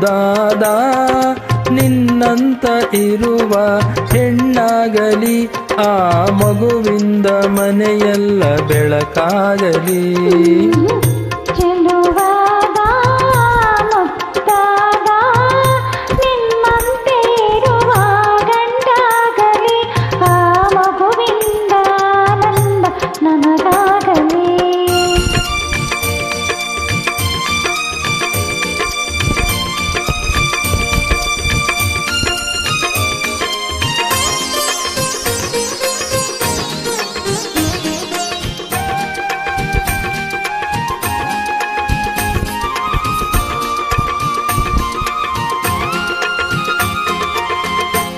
ಮುದ್ದಾದ ನಿನ್ನಂತ ಇರುವ ಹೆಣ್ಣಾಗಲಿ, ಆ ಮಗುವಿಂದ ಮನೆಯೆಲ್ಲ ಬೆಳಕಾಗಲಿ.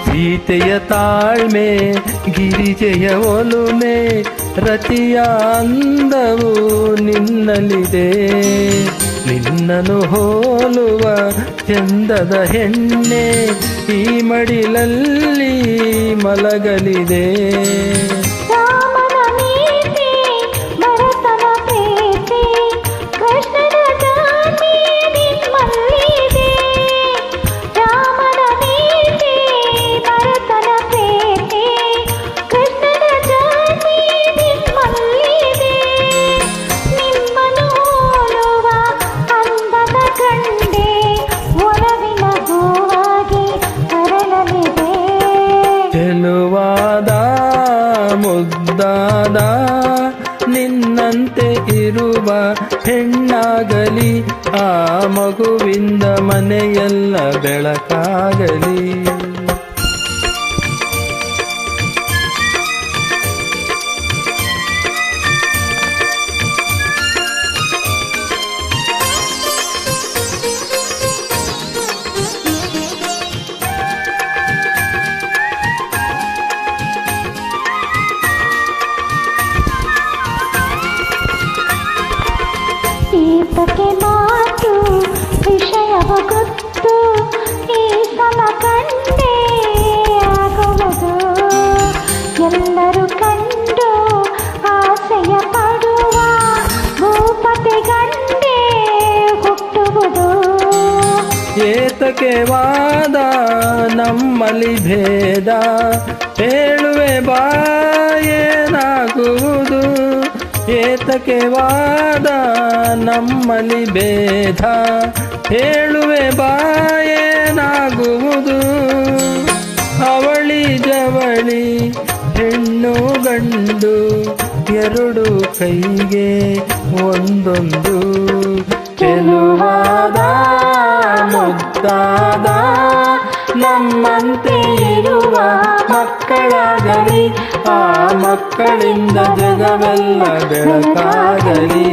ಸೀತೆಯ ತಾಳ್ಮೆ, ಗಿರಿಜೆಯ ಒಲುಮೆ, ರತಿಯ ಅಂದವು ನಿನ್ನಲ್ಲಿದೆ. ನಿನ್ನನು ಹೋಲುವ ಚಂದದ ಹೆಣ್ಣೆ ಈ ಮಡಿಲಲ್ಲಿ ಮಲಗಲಿದೆ. ಚೆಲುವಾದ ಮುದ್ದಾದ ನಿನ್ನಂತೆ ಇರುವ ಹೆಣ್ಣಾಗಲಿ, ಆ ಮಗುವಿಂದ ಮನೆಯೆಲ್ಲ ಬೆಳಕಾಗಲಿ. ಸೀತಕ್ಕೆ ಮಾತು ವಿಷಯವ ಗೊತ್ತು, ಈ ಸಲ ಕಂಡೇ ಆಗುವುದು. ಎಲ್ಲರೂ ಕಂಡು ಆಸೆಯ ಪಡುವ ಭೂಪತಿ ಗಂಡೇ ಹುಟ್ಟುವುದು. ಏತಕ್ಕೆ ವಾದ ನಮ್ಮಲ್ಲಿ ಭೇದ, ಹೇಳುವೆ ಬಾಯೇನಾಗುವುದು. ಏತಕ್ಕೆ ವಾದ ನಮ್ಮಲ್ಲಿ ಭೇದ, ಹೇಳುವೆ ಬಾಯೇನಾಗುವುದು. ಅವಳಿ ಜವಳಿ ಹೆಣ್ಣು ಗಂಡು ಎರಡು ಕೈಗೆ ಒಂದೊಂದು. ಚೆಲುವಾದ ಮುದ್ದಾದ ನಮ್ಮಂತೆ ಇರುವ ಮಕ್ಕಳಾಗಲಿ, ಆ ಮಕ್ಕಳಿಂದ ಜಗವೆಲ್ಲ ಬೆಳಕಾಗಲಿ.